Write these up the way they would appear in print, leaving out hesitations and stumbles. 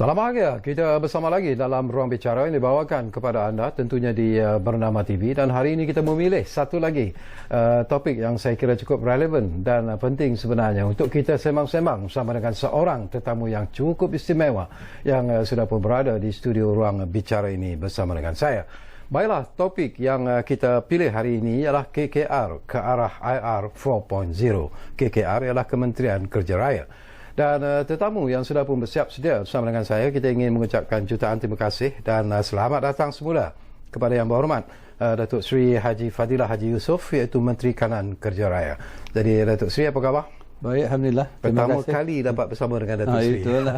Salam bahagia, kita bersama lagi dalam Ruang Bicara yang dibawakan kepada anda tentunya di Bernama TV, dan hari ini kita memilih satu lagi topik yang saya kira cukup relevan dan penting sebenarnya untuk kita sembang-sembang bersama dengan seorang tetamu yang cukup istimewa yang sudah pun berada di studio Ruang Bicara ini bersama dengan saya. Baiklah, topik yang kita pilih hari ini ialah KKR ke arah IR 4.0. KKR ialah Kementerian Kerja Raya. Dan tetamu yang sudah pun bersiap sedia bersama dengan saya, kita ingin mengucapkan jutaan terima kasih dan selamat datang semula kepada Yang Berhormat Datuk Seri Haji Fadilah Haji Yusof, iaitu Menteri Kanan Kerja Raya. Jadi Datuk Seri, apa khabar? Baik, Alhamdulillah. Pertama kali dapat bersama dengan Datuk Seri. Itulah.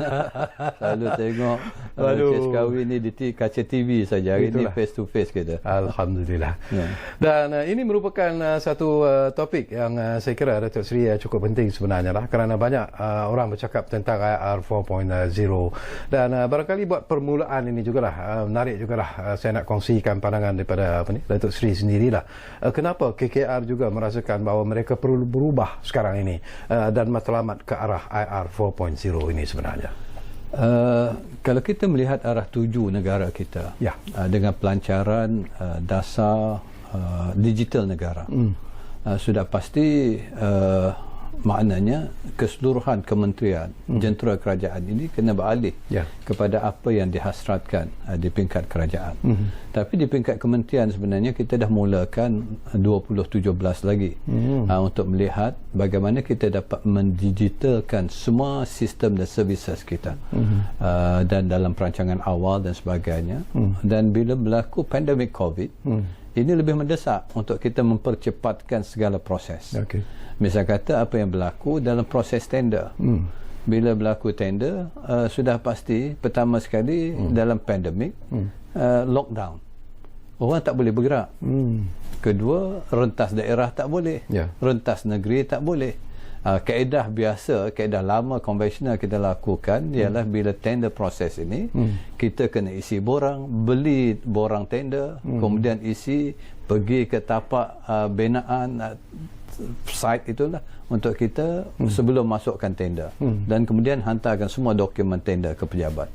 Selalu tengok kes kahwin ni di kaca TV saja. Hari ini face to face kita. Alhamdulillah. Ya. Dan ini merupakan satu topik yang saya kira Datuk Seri cukup penting sebenarnya lah, kerana banyak orang bercakap tentang IR 4.0, dan barangkali buat permulaan ini jugalah menarik jugalah saya nak kongsikan pandangan daripada Datuk Seri sendirilah. Kenapa KKR juga merasakan bahawa mereka perlu berubah sekarang ini dan matlamat ke arah IR 4.0 ini sebenarnya? Kalau kita melihat arah tuju negara kita, ya, dengan pelancaran dasar digital negara, sudah pasti maknanya keseluruhan kementerian, jentera kerajaan ini kena beralih kepada apa yang dihasratkan di peringkat kerajaan. Tapi di peringkat kementerian sebenarnya kita dah mulakan 2017 lagi untuk melihat bagaimana kita dapat mendigitalkan semua sistem dan services kita, dan dalam perancangan awal dan sebagainya. Dan bila berlaku pandemik COVID, ini lebih mendesak untuk kita mempercepatkan segala proses. Misal kata apa yang berlaku dalam proses tender. Bila berlaku tender, sudah pasti pertama sekali dalam pandemik, lockdown. Orang tak boleh bergerak. Kedua, rentas daerah tak boleh. Rentas negeri tak boleh. Kaedah biasa, kaedah lama konvensional kita lakukan ialah bila tender proses ini, kita kena isi borang, beli borang tender, kemudian isi, pergi ke tapak binaan site itulah untuk kita sebelum masukkan tender, dan kemudian hantarkan semua dokumen tender ke pejabat.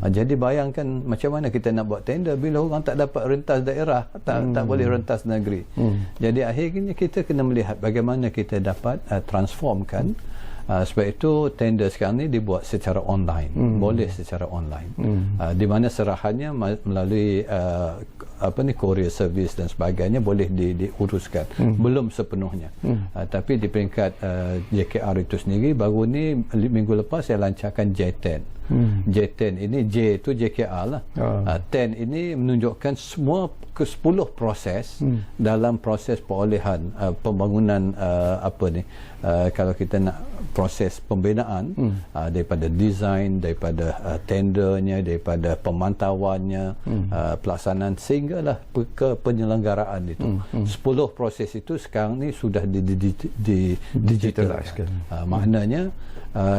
Jadi bayangkan macam mana kita nak buat tender bila orang tak dapat rentas daerah, tak boleh rentas negeri. Jadi akhirnya kita kena melihat bagaimana kita dapat transformkan. Sebab itu tender sekarang ni dibuat secara online, boleh secara online, di mana serahannya melalui courier service dan sebagainya boleh diuruskan, belum sepenuhnya. Tapi di peringkat JKR itu sendiri, baru ni minggu lepas saya lancarkan J10. J10 ini, J itu JKR lah, 10 ini menunjukkan semua ke-10 proses dalam proses perolehan pembangunan kalau kita nak proses pembinaan, daripada design, daripada tendernya, daripada pemantauannya, pelaksanaan, sehinggalah ke penyelenggaraan itu. 10 proses itu sekarang ni sudah digitalkan. Maknanya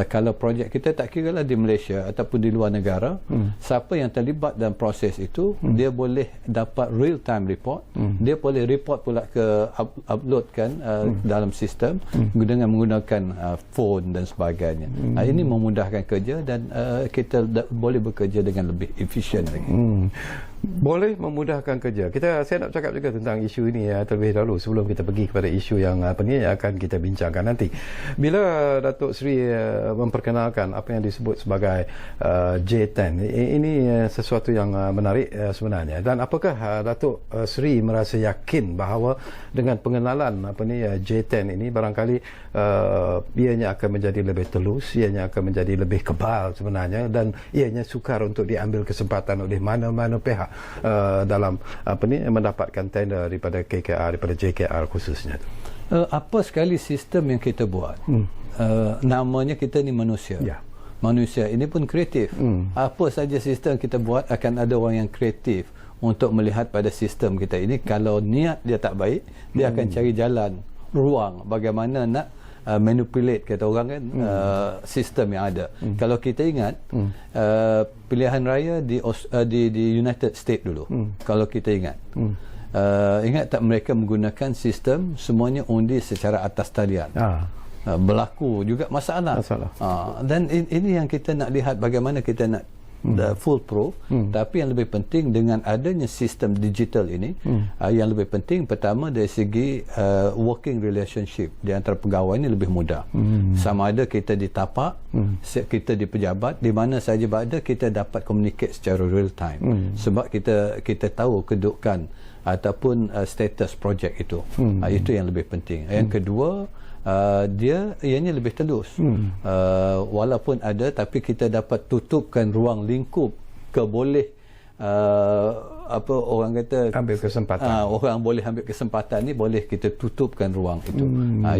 kalau projek kita, tak kira lah di Malaysia ataupun di luar negara, siapa yang terlibat dalam proses itu, dia boleh dapat real time report, dia boleh report pula ke uploadkan dalam sistem dengan menggunakan phone dan sebagainya. Ini memudahkan kerja dan kita boleh bekerja dengan lebih efisien lagi. Boleh memudahkan kerja. Saya nak cakap juga tentang isu ini terlebih dahulu sebelum kita pergi kepada isu yang yang akan kita bincangkan nanti. Bila Datuk Seri memperkenalkan apa yang disebut sebagai J10, ini sesuatu yang menarik sebenarnya. Dan apakah Datuk Seri merasa yakin bahawa dengan pengenalan J10 ini barangkali ianya akan menjadi lebih telus, ianya akan menjadi lebih kebal sebenarnya, dan ianya sukar untuk diambil kesempatan oleh mana-mana pihak dalam mendapatkan tender daripada KKR, daripada JKR khususnya. Apa sekali sistem yang kita buat, namanya kita ni manusia. Manusia ini pun kreatif. Apa saja sistem kita buat, akan ada orang yang kreatif untuk melihat pada sistem kita ini. Kalau niat dia tak baik, dia akan cari jalan, ruang bagaimana nak manipulate, kata orang kan, sistem yang ada. Kalau kita ingat pilihan raya di United States dulu, kalau kita ingat, ingat tak mereka menggunakan sistem semuanya undi secara atas talian. berlaku juga masalah. Dan ini yang kita nak lihat, bagaimana kita nak full proof, tapi yang lebih penting dengan adanya sistem digital ini, yang lebih penting pertama dari segi working relationship di antara pegawai ini lebih mudah. Sama ada kita di tapak, kita di pejabat, di mana saja berada kita dapat communicate secara real time. Sebab kita tahu kedudukan ataupun status projek itu. Itu yang lebih penting. Yang kedua, dia ianya lebih telus. Walaupun ada, tapi kita dapat tutupkan ruang lingkup keboleh apa orang kata ambil kesempatan. Orang boleh ambil kesempatan ni, boleh kita tutupkan ruang itu.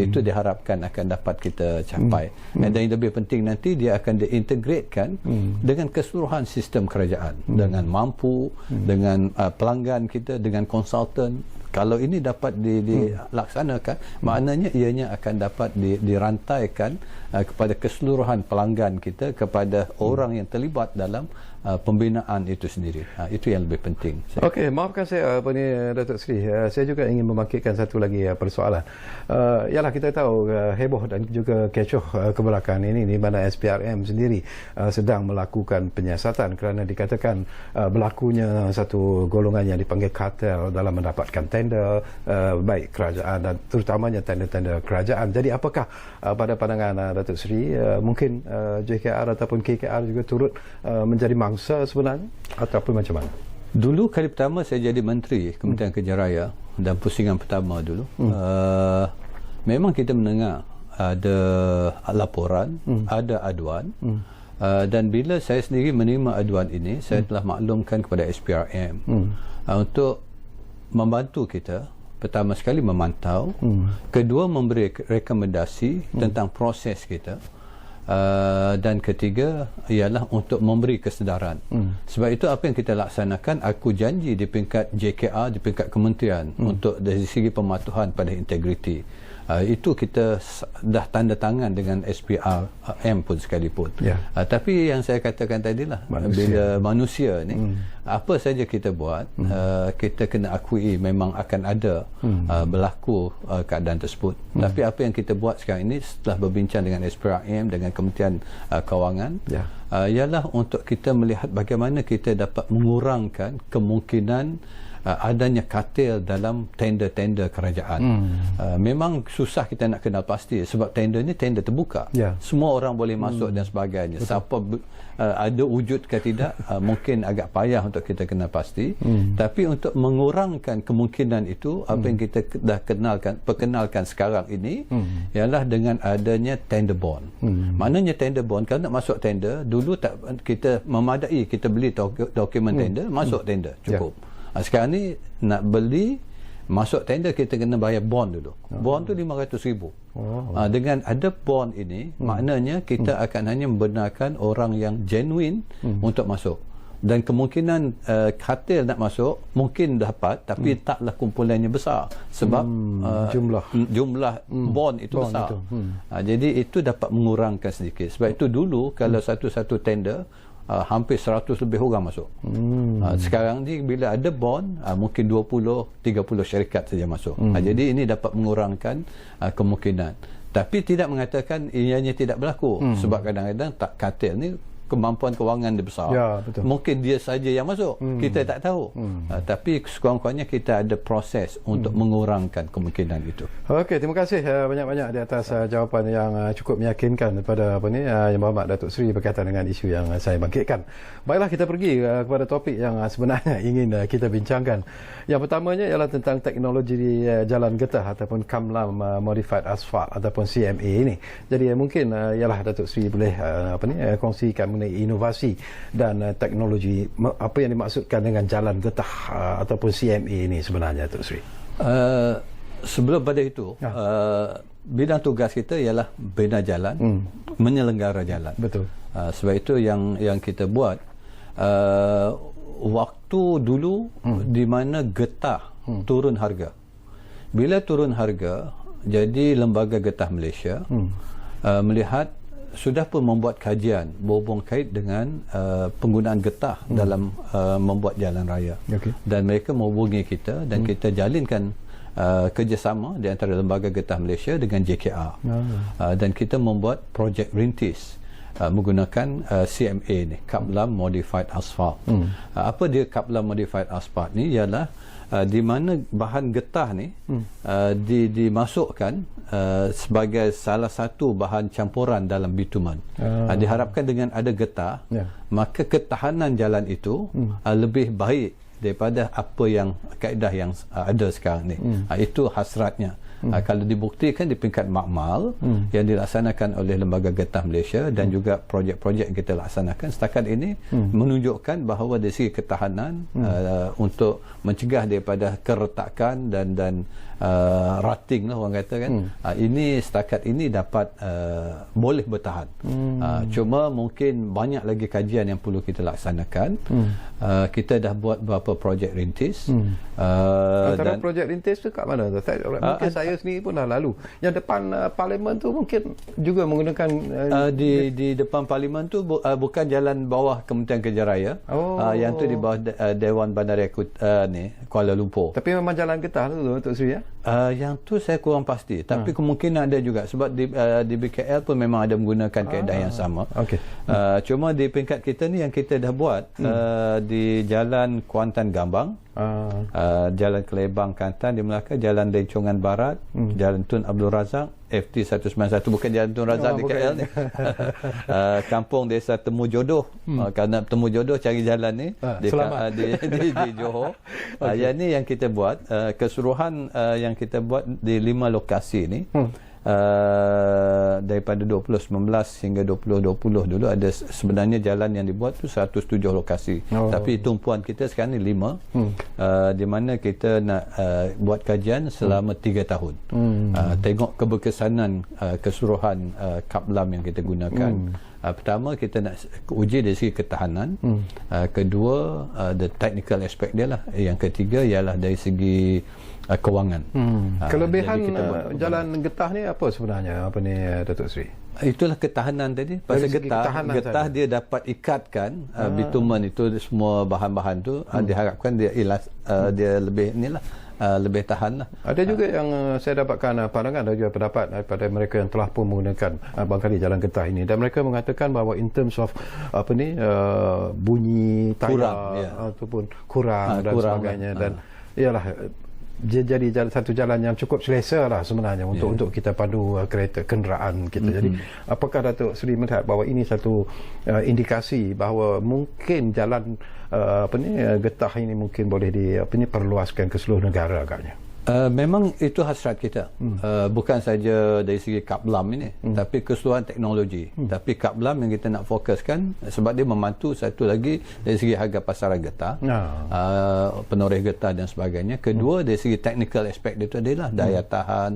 Itu diharapkan akan dapat kita capai. Dan yang lebih penting nanti dia akan diintegratekan dengan keseluruhan sistem kerajaan, dengan mampu, dengan pelanggan kita, dengan konsultan. Kalau ini dapat dilaksanakan, maknanya ianya akan dapat dirantaikan kepada keseluruhan pelanggan kita, kepada orang yang terlibat dalam pembinaan itu sendiri. Itu yang lebih penting. Okey, maafkan saya Datuk Seri. Saya juga ingin membangkitkan satu lagi persoalan. Yalah, kita tahu heboh dan juga kecoh kebelakangan ini di mana SPRM sendiri sedang melakukan penyiasatan kerana dikatakan berlakunya satu golongan yang dipanggil kartel dalam mendapatkan tender baik kerajaan dan terutamanya tender-tender kerajaan. Jadi apakah pada pandangan Datuk Seri mungkin JKR ataupun KKR juga turut menjadi mangsa sebenarnya ataupun macam mana? Dulu kali pertama saya jadi menteri Kementerian Kerja Raya dan pusingan pertama dulu, memang kita mendengar ada laporan, ada aduan, dan bila saya sendiri menerima aduan ini, saya telah maklumkan kepada SPRM untuk membantu kita. Pertama sekali memantau, kedua memberi rekomendasi tentang proses kita, dan ketiga ialah untuk memberi kesedaran. Sebab itu apa yang kita laksanakan, aku janji di peringkat JKR, di peringkat kementerian, untuk dari segi pematuhan pada integriti, itu kita dah tanda tangan dengan SPRM pun sekalipun. Tapi yang saya katakan tadilah, bila manusia ni apa saja kita buat, kita kena akui memang akan ada berlaku keadaan tersebut. Tapi apa yang kita buat sekarang ini setelah berbincang dengan SPRM, dengan Kementerian Kewangan, ialah untuk kita melihat bagaimana kita dapat mengurangkan kemungkinan adanya kartel dalam tender-tender kerajaan. Memang susah kita nak kenal pasti sebab tender ni tender terbuka. Semua orang boleh masuk dan sebagainya. Siapa ada wujud ke tidak, mungkin agak payah untuk kita kenal pasti. Tapi untuk mengurangkan kemungkinan itu, apa yang kita dah perkenalkan sekarang ini ialah dengan adanya tender bond. Maknanya tender bond, kalau nak masuk tender, dulu tak kita memadai, kita beli dokumen tender, masuk tender, cukup. Sekarang ni nak beli, masuk tender, kita kena bayar bond dulu. Bond tu RM500,000. Dengan ada bond ini, maknanya kita akan hanya membenarkan orang yang genuine untuk masuk. Dan kemungkinan kartel nak masuk mungkin dapat, tapi taklah kumpulannya besar sebab jumlah bond itu besar. Jadi itu dapat mengurangkan sedikit. Sebab itu dulu kalau satu-satu tender hampir 100 lebih orang masuk. Sekarang ni bila ada bond, mungkin 20-30 syarikat saja masuk. Jadi ini dapat mengurangkan kemungkinan. Tapi tidak mengatakan ianya tidak berlaku. Sebab kadang-kadang kartel ni kemampuan kewangan dia besar. Mungkin dia saja yang masuk. Kita tak tahu. Tapi sekurang-kurangnya kita ada proses untuk mengurangkan kemungkinan itu. Okey, terima kasih banyak-banyak di atas jawapan yang cukup meyakinkan kepada Yang Berhormat Datuk Seri berkaitan dengan isu yang saya bangkitkan. Baiklah, kita pergi kepada topik yang sebenarnya ingin kita bincangkan. Yang pertamanya ialah tentang teknologi di jalan getah ataupun Kamlam Modified Asphalt ataupun CMA ini. Jadi mungkin ialah Datuk Seri boleh kongsikan mengenai inovasi dan teknologi, apa yang dimaksudkan dengan jalan getah ataupun CMA ini sebenarnya, Datuk Seri? Sebelum pada itu, bidang tugas kita ialah bina jalan, menyelenggara jalan. Betul. Sebab itu yang kita buat waktu dulu di mana getah turun harga. Bila turun harga, jadi Lembaga Getah Malaysia melihat, sudah pun membuat kajian berhubung kait dengan penggunaan getah dalam membuat jalan raya. Dan mereka menghubungi kita dan kita jalinkan kerjasama di antara Lembaga Getah Malaysia dengan JKR. Dan kita membuat projek rintis menggunakan CMA ni, Kaplam Modified Asphalt. Apa dia Kaplam Modified Asphalt ni? Ialah di mana bahan getah ni dimasukkan sebagai salah satu bahan campuran dalam bitumen. Diharapkan dengan ada getah, maka ketahanan jalan itu lebih baik daripada apa yang kaedah yang ada sekarang ni. Itu hasratnya. Kalau dibuktikan di peringkat makmal yang dilaksanakan oleh Lembaga Getah Malaysia dan juga projek-projek yang kita laksanakan setakat ini menunjukkan bahawa dari segi ketahanan untuk mencegah daripada keretakan dan rotting lah orang kata kan, ini setakat ini dapat boleh bertahan. Cuma mungkin banyak lagi kajian yang perlu kita laksanakan. Kita dah buat beberapa projek rintis. Dan Antara projek rintis tu kat mana tu? Mungkin saya sendiri pun dah lalu. Yang depan Parlimen tu mungkin juga menggunakan di depan Parlimen tu bukan jalan bawah Kementerian Kerja Raya. Yang tu di bawah Dewan Bandaraya ni Kuala Lumpur. Tapi memang jalan getah tu Tok Sri ya? Yang tu saya kurang pasti, tapi kemungkinan ada juga sebab di BKL pun memang ada menggunakan kaedah yang sama. Cuma di peringkat kita ni yang kita dah buat di Jalan Kuantan Gambang, Jalan Kelebang Kelantan di Melaka, Jalan Dencongan Barat, Jalan Tun Abdul Razak, FT 191, bukan Jalan Tun Razak di KL ni. Kampung Desa Temu Jodoh. Kerana Temu Jodoh cari jalan ni di Johor. Yang ni yang kita buat, keseluruhan yang kita buat di 5 lokasi ni. Daripada 2019 hingga 2020 dulu ada sebenarnya jalan yang dibuat tu 107 lokasi. Tapi tumpuan kita sekarang ni 5, di mana kita nak buat kajian selama 3 tahun. Tengok keberkesanan keseluruhan Kaplam yang kita gunakan. Pertama kita nak uji dari segi ketahanan, kedua the technical aspect dia lah, yang ketiga ialah dari segi kewangan. Kelebihan jalan getah ni apa sebenarnya Datuk Sri? Itulah ketahanan tadi. Pasal getah dia dapat ikatkan bitumen itu, semua bahan-bahan tu diharapkan dia lebih inilah lebih tahan lah. Ada juga yang saya dapatkan pandangan dan juga pendapat daripada mereka yang telah pun menggunakan barangkali jalan getah ini, dan mereka mengatakan bahawa in terms of bunyi tayar ataupun kurang dan sebagainya, dan ialah dia jadi satu jalan yang cukup selesa lah sebenarnya untuk kita padu kereta kenderaan kita. Jadi apakah Datuk Seri melihat bahawa ini satu indikasi bahawa mungkin jalan getah ini mungkin boleh perluaskan ke seluruh negara agaknya? Memang itu hasrat kita, bukan saja dari segi Kaplam ini, tapi keseluruhan teknologi. Tapi Kaplam yang kita nak fokuskan sebab dia membantu satu lagi dari segi harga pasaran getah, penoreh getah dan sebagainya. Kedua dari segi technical aspect dia itu adalah daya tahan,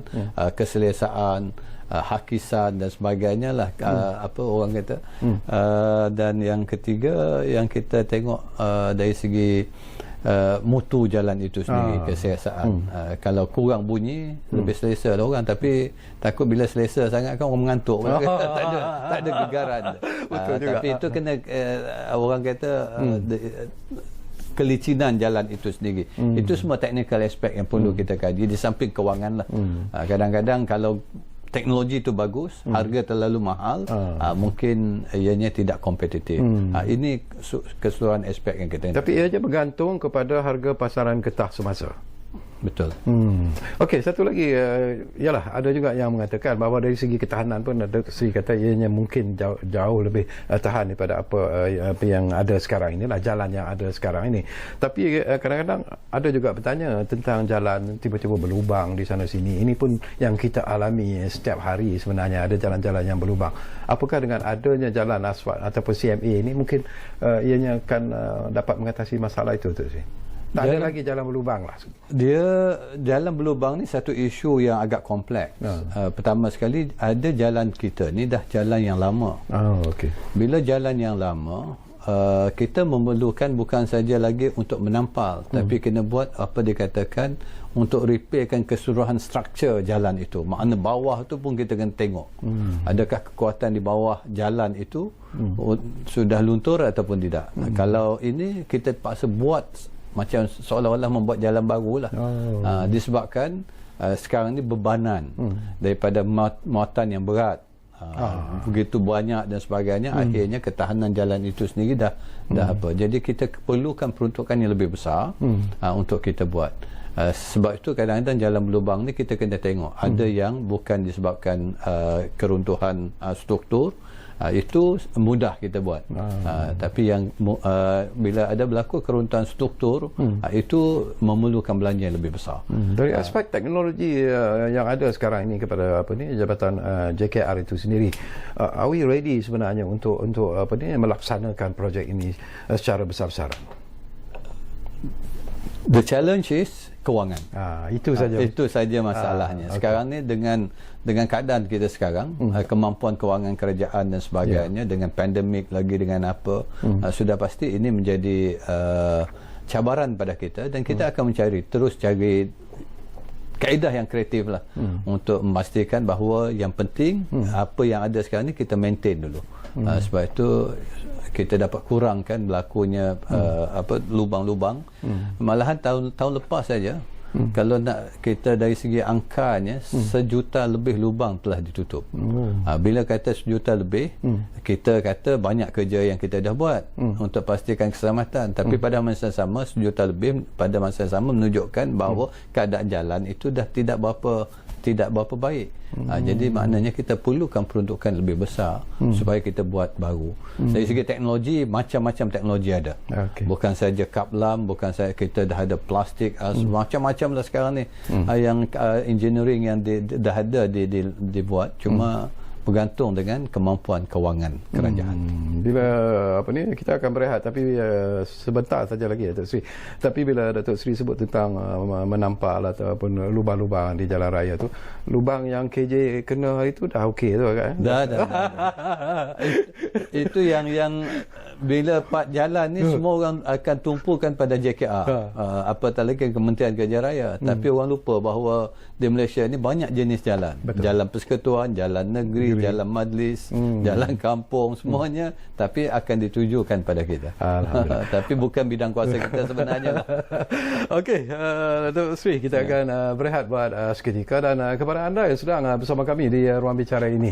keselesaan, hakisan dan sebagainya lah, apa orang kata. Dan yang ketiga yang kita tengok dari segi mutu jalan itu sendiri, keselesaan. Kalau kurang bunyi lebih selesa lah orang, tapi takut bila selesa sangat kan orang mengantuk. tak ada gegaran. Tapi itu kena orang kata kelicinan jalan itu sendiri. Itu semua technical aspect yang perlu kita kaji di samping kewangan lah. Kadang-kadang kalau teknologi itu bagus, harga terlalu mahal, mungkin ianya tidak kompetitif. Ini keseluruhan aspek yang kita. Tapi ianya bergantung kepada harga pasaran getah semasa. Betul. Okey, satu lagi ialah ada juga yang mengatakan bahawa dari segi ketahanan pun ada Sri kata ianya mungkin jauh lebih tahan daripada apa yang ada sekarang inilah, jalan yang ada sekarang ini. Tapi kadang-kadang ada juga bertanya tentang jalan tiba-tiba berlubang di sana sini. Ini pun yang kita alami setiap hari sebenarnya, ada jalan-jalan yang berlubang. Apakah dengan adanya jalan asfalt ataupun CMA ini mungkin ianya akan dapat mengatasi masalah itu tu Sri? Tak ada lagi jalan berlubang lah. Dia jalan berlubang ni satu isu yang agak kompleks. Pertama sekali, ada jalan kita ni dah jalan yang lama. Bila jalan yang lama, kita memerlukan bukan saja lagi untuk menampal, tapi kena buat apa dikatakan untuk repairkan keseluruhan struktur jalan itu. Makna bawah tu pun kita kena tengok. Adakah kekuatan di bawah jalan itu sudah luntur ataupun tidak. Kalau ini kita terpaksa buat macam seolah-olah membuat jalan baru lah. Disebabkan sekarang ni bebanan daripada muatan yang berat begitu banyak dan sebagainya, akhirnya ketahanan jalan itu sendiri dah apa. Jadi kita perlukan peruntukan yang lebih besar untuk kita buat. Sebab itu kadang-kadang jalan berlubang ni kita kena tengok, ada yang bukan disebabkan keruntuhan struktur, itu mudah kita buat. Tapi yang bila ada berlaku keruntuhan struktur, itu memerlukan belanja yang lebih besar. Dari aspek teknologi yang ada sekarang ini kepada Jabatan JKR itu sendiri, are we ready sebenarnya untuk melaksanakan projek ini secara besar-besaran? The challenge is kewangan. Itu saja. Itu saja masalahnya. Sekarang ni dengan keadaan kita sekarang, kemampuan kewangan kerajaan dan sebagainya, dengan pandemik lagi, dengan apa, sudah pasti ini menjadi cabaran pada kita, dan kita akan terus cari kaedah yang kreatif lah untuk memastikan bahawa yang penting apa yang ada sekarang ni kita maintain dulu. Sebab itu kita dapat kurangkan berlakunya lubang-lubang. Malahan tahun lepas saja, kalau nak kita dari segi angkanya, 1 juta lebih lubang telah ditutup. Bila kata 1 juta lebih, kita kata banyak kerja yang kita dah buat untuk pastikan keselamatan, tapi pada masa sama 1 juta lebih pada masa sama menunjukkan bahawa keadaan jalan itu dah tidak berapa baik. Jadi maknanya kita perlukan peruntukan lebih besar supaya kita buat baru. Dari segi teknologi, macam-macam teknologi ada. Bukan saja kaplam, bukan saja kita dah ada plastik, macam-macam lah sekarang ni yang engineering yang dah ada dibuat. Cuma bergantung dengan kemampuan kewangan kerajaan. Bila kita akan berehat, tapi sebentar saja lagi, Datuk Seri. Tapi bila Datuk Seri sebut tentang menampak ataupun lubang-lubang di jalan raya tu, lubang yang KJ kena itu dah okey tu kan? Dah. Itu yang bila part jalan ni semua orang akan tumpukan pada JKR, apatah lagi Kementerian Kerja Raya. Tapi orang lupa bahawa di Malaysia ni banyak jenis jalan. Betul. Jalan persekutuan, jalan negeri, jalan majlis, jalan kampung, semuanya, tapi akan ditujukan pada kita. Alhamdulillah. Tapi bukan bidang kuasa kita sebenarnya lah. Okey, Datuk Seri, kita akan berehat buat seketika, dan kepada anda yang sedang bersama kami di Ruang Bicara ini,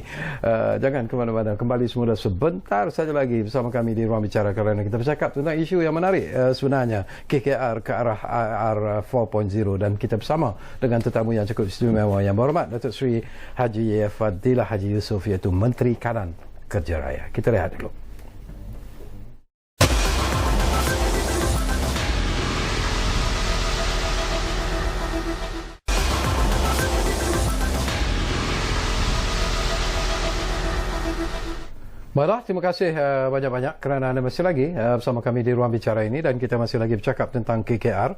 jangan ke mana-mana, kembali semula sebentar saja lagi bersama kami di Ruang Bicara, kerana kita bercakap tentang isu yang menarik sebenarnya, KKR ke arah IR 4.0, dan kita bersama dengan tetamu yang cukup istimewa yang berhormat, Datuk Seri Haji Fadilah Haji Yusof, iaitu Menteri Kanan Kerja Raya. Kita rehat dulu. Baiklah, terima kasih banyak-banyak kerana anda masih lagi bersama kami di Ruang Bicara ini, dan kita masih lagi bercakap tentang KKR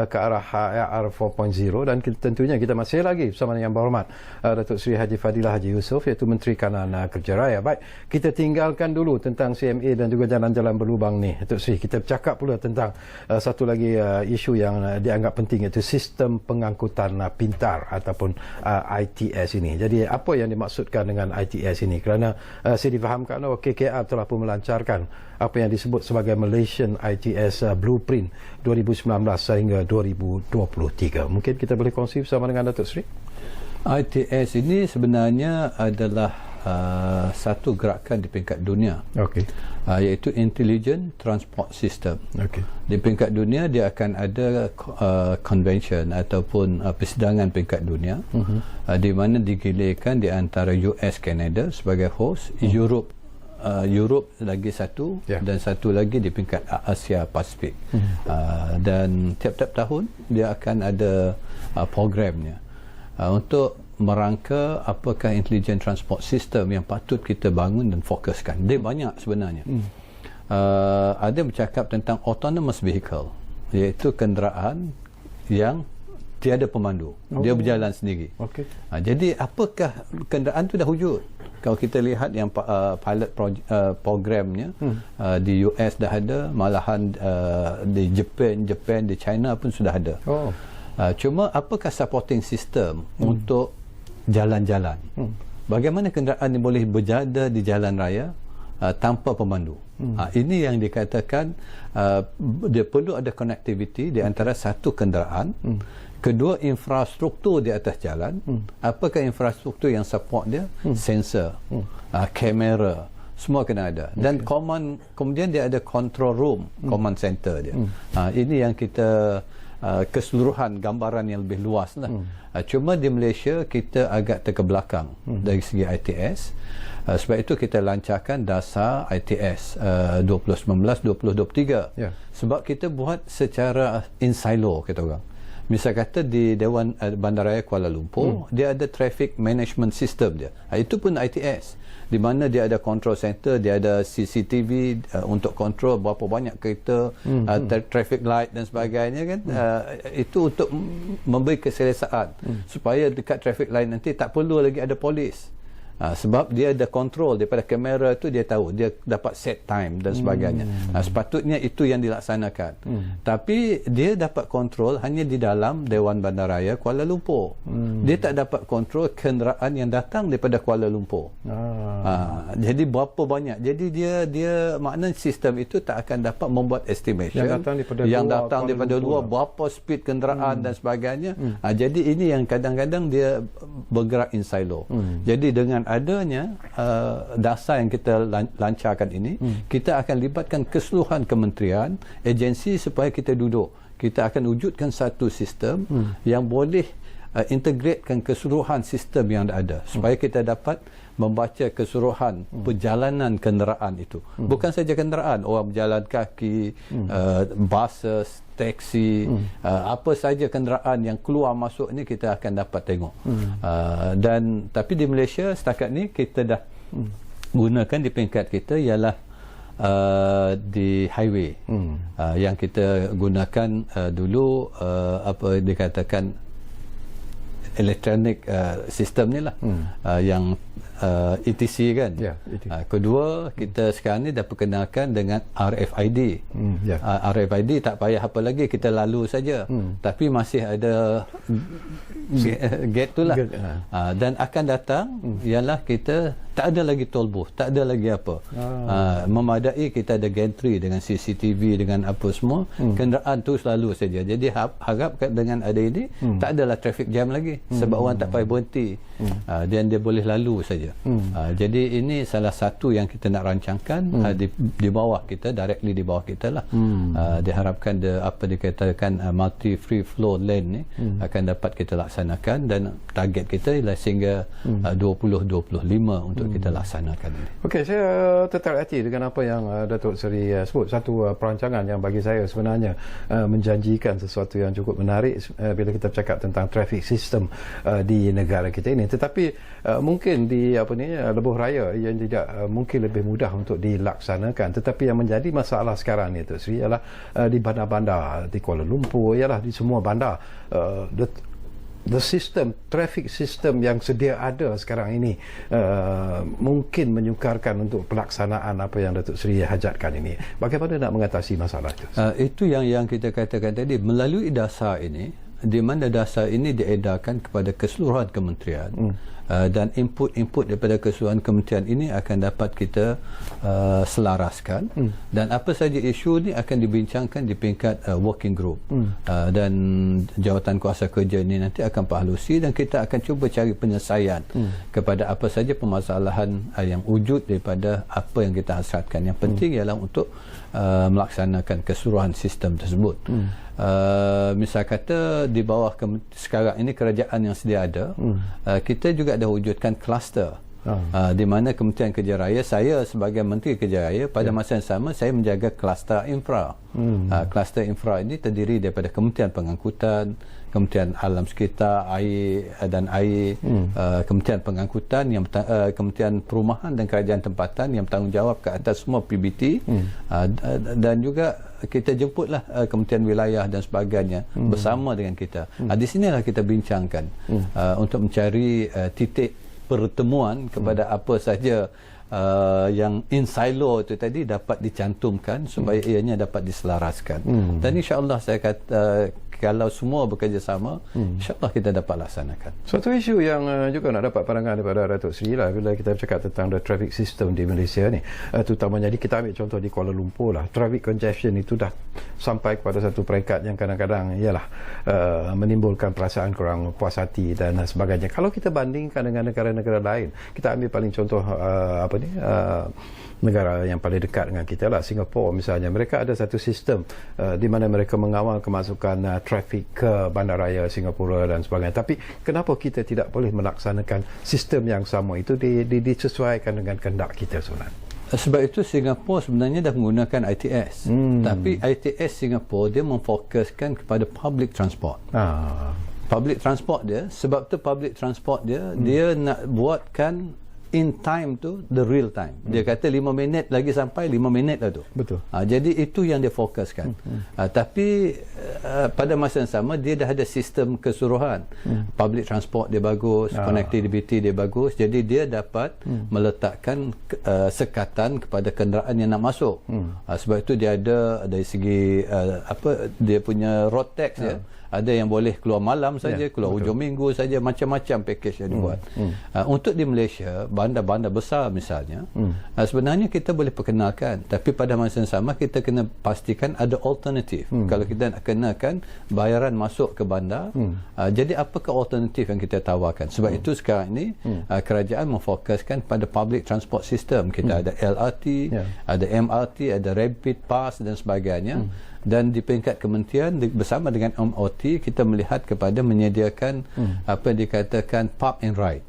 ke arah IR 4.0, dan tentunya kita masih lagi bersama Yang Berhormat Datuk Seri Haji Fadilah Haji Yusof, iaitu Menteri Kanan Kerja Raya. Baik, kita tinggalkan dulu tentang CMA dan juga jalan-jalan berlubang ni, Datuk Seri. Kita bercakap pula tentang satu lagi isu yang dianggap penting, iaitu sistem pengangkutan pintar ataupun ITS ini. Jadi apa yang dimaksudkan dengan ITS ini? Kerana saya difahamkan KKR telah pun melancarkan apa yang disebut sebagai Malaysian ITS Blueprint 2019 sehingga 2023. Mungkin kita boleh kongsi bersama dengan Datuk Seri? ITS ini sebenarnya adalah satu gerakan di peringkat dunia, iaitu Intelligent Transport System. Di peringkat dunia dia akan ada convention ataupun persidangan peringkat dunia, di mana digilirkan di antara US, Canada sebagai host, Europe lagi satu, dan satu lagi di peringkat Asia Pasifik. Dan tiap-tiap tahun dia akan ada programnya untuk merangka apakah intelligent transport system yang patut kita bangun dan fokuskan. Dia banyak sebenarnya. Ada bercakap tentang autonomous vehicle, iaitu kenderaan yang tiada pemandu, dia berjalan sendiri. Jadi apakah kenderaan itu dah wujud? Kalau kita lihat yang pilot programnya di US dah ada, malahan di Japan, di China pun sudah ada. Cuma apakah supporting system untuk jalan-jalan? Bagaimana kenderaan ini boleh berjaya di jalan raya tanpa pemandu. Ini yang dikatakan dia perlu ada connectivity di antara satu kenderaan, kedua infrastruktur di atas jalan. Apakah infrastruktur yang support dia? Sensor, kamera, semua kena ada. Dan kemudian dia ada control room, command center dia. Ini yang kita keseluruhan gambaran yang lebih luas lah. Cuma di Malaysia kita agak terkebelakang dari segi ITS. Sebab itu kita lancarkan dasar ITS 2019-2023. Sebab kita buat secara in silo, kita orang. Misal kata di Dewan Bandaraya Kuala Lumpur, dia ada traffic management system dia. Itu pun ITS. Di mana dia ada control center, dia ada CCTV untuk kontrol berapa banyak kereta, traffic light dan sebagainya kan. Itu untuk memberi keselesaan supaya dekat traffic light nanti tak perlu lagi ada polis. Sebab dia ada kontrol daripada kamera tu, dia tahu dia dapat set time dan sebagainya. Sepatutnya itu yang dilaksanakan. Tapi dia dapat kontrol hanya di dalam Dewan Bandaraya Kuala Lumpur. Dia tak dapat kontrol kenderaan yang datang daripada Kuala Lumpur. Jadi berapa banyak. Jadi dia maknanya sistem itu tak akan dapat membuat estimation yang datang daripada luar berapa speed kenderaan dan sebagainya. Jadi ini yang kadang-kadang dia bergerak in silo. Jadi dengan adanya dasar yang kita lancarkan ini, kita akan libatkan keseluruhan kementerian, agensi supaya kita duduk. Kita akan wujudkan satu sistem yang boleh integratekan keseluruhan sistem yang ada supaya kita dapat membaca keseluruhan perjalanan kenderaan itu. Bukan saja kenderaan, orang berjalan kaki, buses, taksi, apa saja kenderaan yang keluar masuk ni kita akan dapat tengok. Dan tapi di Malaysia setakat ni kita dah gunakan di peringkat kita ialah di highway. Yang kita gunakan dulu apa dikatakan electronic system ni lah, yang ETC kan. Kedua, kita sekarang ni dah perkenalkan dengan RFID. RFID tak payah apa lagi, kita lalu saja. Tapi masih ada gate tu lah. Dan akan datang ialah kita tak ada lagi toll booth, tak ada lagi apa. Memadai kita ada gantry dengan CCTV dengan apa semua. Kenderaan tu selalu saja. Jadi harap dengan ada ini tak adalah traffic jam lagi, sebab orang tak payah berhenti, dan dia boleh lalu saja. Jadi ini salah satu yang kita nak rancangkan di bawah kita, directly di bawah kita lah. Diharapkan apa dikatakan multi free flow lane ni akan dapat kita laksanakan, dan target kita ialah sehingga 2025 untuk kita laksanakan ini. Okey, saya tertarik hati dengan apa yang Datuk Seri sebut. Satu perancangan yang bagi saya sebenarnya menjanjikan sesuatu yang cukup menarik bila kita bercakap tentang traffic system di negara kita ini. Tetapi mungkin di lebuh raya yang tidak mungkin lebih mudah untuk dilaksanakan. Tetapi yang menjadi masalah sekarang ni, Datuk Seri, ialah di bandar-bandar di Kuala Lumpur, ialah di semua bandar, the system, traffic system yang sedia ada sekarang ini mungkin menyukarkan untuk pelaksanaan apa yang Datuk Seri hajatkan ini. Bagaimana nak mengatasi masalah itu? Itu yang kita katakan tadi, melalui dasar ini, di mana dasar ini diedarkan kepada keseluruhan kementerian, dan input-input daripada keseluruhan kementerian ini akan dapat kita selaraskan, dan apa saja isu ni akan dibincangkan di peringkat working group, dan jawatan kuasa kerja ini nanti akan berhalusi, dan kita akan cuba cari penyelesaian kepada apa saja permasalahan yang wujud daripada apa yang kita hasratkan. Yang penting ialah untuk melaksanakan keseluruhan sistem tersebut. Misal kata di bawah sekarang ini kerajaan yang sedia ada, kita juga dah wujudkan kluster, di mana Kementerian Kerja Raya, saya sebagai Menteri Kerja Raya pada masa yang sama saya menjaga kluster infra. Kluster infra ini terdiri daripada Kementerian Pengangkutan, Kementerian Alam Sekitar, Air dan Air, Kementerian Pengangkutan, Kementerian Perumahan dan Kerajaan Tempatan yang bertanggungjawab ke atas semua PBT, dan juga kita jemputlah Kementerian Wilayah dan sebagainya bersama dengan kita. Di sinilah kita bincangkan untuk mencari titik pertemuan kepada apa saja yang in silo itu tadi dapat dicantumkan supaya ianya dapat diselaraskan. Dan insya-Allah saya kata kalau semua bekerjasama, insyaAllah kita dapat laksanakan. Suatu isu yang juga nak dapat pandangan daripada Datuk Seri lah bila kita bercakap tentang the traffic system di Malaysia ni, terutamanya kita ambil contoh di Kuala Lumpur lah, traffic congestion itu dah sampai kepada satu peringkat yang kadang-kadang ialah menimbulkan perasaan kurang puas hati dan sebagainya. Kalau kita bandingkan dengan negara-negara lain, kita ambil paling contoh negara yang paling dekat dengan kita lah, Singapura misalnya, mereka ada satu sistem di mana mereka mengawal kemasukan trafik ke bandaraya Singapura dan sebagainya. Tapi kenapa kita tidak boleh melaksanakan sistem yang sama itu disesuaikan dengan kehendak kita sebenarnya? Sebab itu Singapura sebenarnya dah menggunakan ITS. Tapi ITS Singapura dia memfokuskan kepada public transport. Public transport dia, sebab tu public transport dia dia nak buatkan in time tu the real time. Dia kata 5 minit lagi sampai, 5 minit lah tu. Betul. Jadi itu yang dia fokuskan. Tapi pada masa yang sama dia dah ada sistem keseluruhan. Public transport dia bagus, connectivity dia bagus. Jadi dia dapat meletakkan sekatan kepada kenderaan yang nak masuk. Sebab itu dia ada dari segi dia punya road tax dia. Ada yang boleh keluar malam saja, keluar hujung minggu saja, macam-macam package yang dibuat. Untuk di Malaysia, bandar-bandar besar misalnya, sebenarnya kita boleh perkenalkan, tapi pada masa yang sama kita kena pastikan ada alternatif. Kalau kita nak kenakan bayaran masuk ke bandar, jadi apakah alternatif yang kita tawarkan? Sebab itu sekarang ini kerajaan memfokuskan pada public transport system. Kita ada LRT, ada MRT, ada rapid pass dan sebagainya. Dan di peringkat kementerian bersama dengan MOT kita melihat kepada menyediakan apa yang dikatakan park and ride.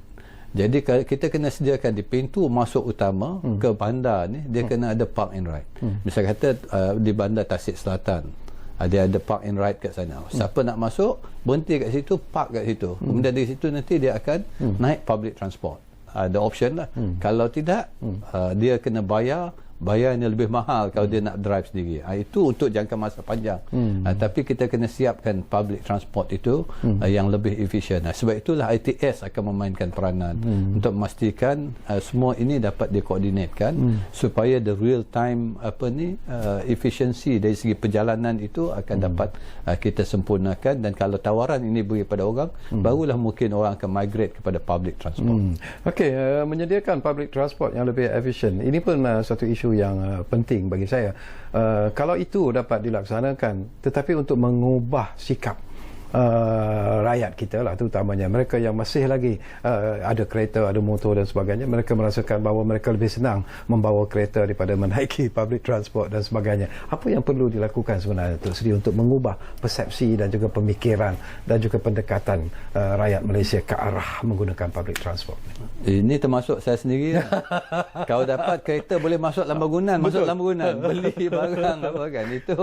Jadi kita kena sediakan di pintu masuk utama ke bandar ni, dia kena ada park and ride. Misal kata di bandar Tasik Selatan dia ada park and ride kat sana. Siapa nak masuk berhenti kat situ, park kat situ. Kemudian dari situ nanti dia akan naik public transport. Ada option lah. Kalau tidak dia kena bayarnya lebih mahal kalau dia nak drive sendiri. Itu untuk jangka masa panjang. Tapi kita kena siapkan public transport itu yang lebih efisien. Sebab itulah ITS akan memainkan peranan untuk memastikan semua ini dapat dikoordinatkan supaya the real time efisiensi dari segi perjalanan itu akan dapat kita sempurnakan. Dan kalau tawaran ini beri pada orang, barulah mungkin orang akan migrate kepada public transport. Okey, menyediakan public transport yang lebih efisien, ini pun satu isu yang penting bagi saya. Kalau itu dapat dilaksanakan, tetapi untuk mengubah sikap rakyat kita lah, terutamanya mereka yang masih lagi ada kereta, ada motor dan sebagainya, mereka merasakan bahawa mereka lebih senang membawa kereta daripada menaiki public transport dan sebagainya. Apa yang perlu dilakukan sebenarnya Datuk Seri untuk mengubah persepsi dan juga pemikiran dan juga pendekatan rakyat Malaysia ke arah menggunakan public transport? Ini termasuk saya sendiri lah. Kalau dapat kereta boleh masuk Lamborghini, masuk Lamborghini, beli barang apa kan, itu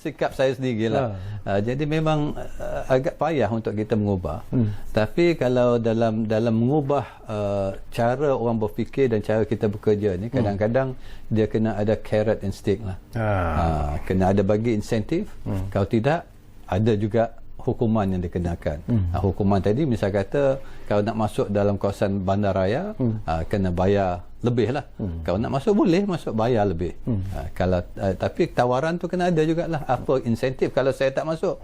sikap saya sendirilah. Jadi memang agak payah untuk kita mengubah. Tapi kalau dalam mengubah cara orang berfikir dan cara kita bekerja ni, kadang-kadang dia kena ada carrot and stick lah. Kena ada bagi insentif. Kalau tidak, ada juga hukuman yang dikenakan. Hukuman tadi misal kata kalau nak masuk dalam kawasan bandaraya kena bayar lebih lah. Kalau nak masuk boleh masuk, bayar lebih. Kalau tapi tawaran tu kena ada jugalah apa insentif kalau saya tak masuk.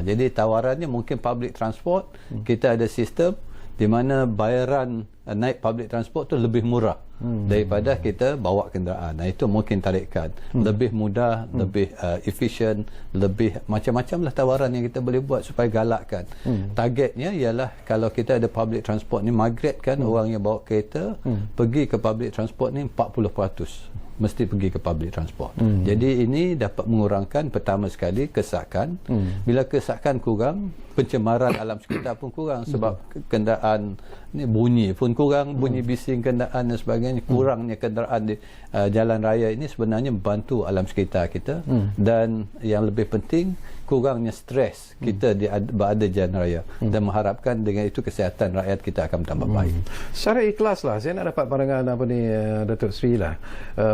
Jadi tawarannya mungkin public transport, kita ada sistem di mana bayaran naik public transport tu lebih murah daripada kita bawa kenderaan. Itu mungkin tarikan lebih mudah, lebih efisien, lebih macam-macam lah tawaran yang kita boleh buat supaya galakkan. Targetnya ialah kalau kita ada public transport ni, migratekan orang yang bawa kereta pergi ke public transport ni 40% mesti pergi ke public transport. Jadi ini dapat mengurangkan pertama sekali kesakan. Bila kesakan kurang, pencemaran alam sekitar pun kurang sebab kenderaan ni bunyi pun kurang, bunyi bising kenderaan dan sebagainya. Kurangnya kenderaan di jalan raya ini sebenarnya membantu alam sekitar kita. Dan yang lebih penting, kurangnya stres kita berada di jalan raya, dan mengharapkan dengan itu kesihatan rakyat kita akan bertambah baik. Secara ikhlas lah saya nak dapat pandangan Datuk Seri lah,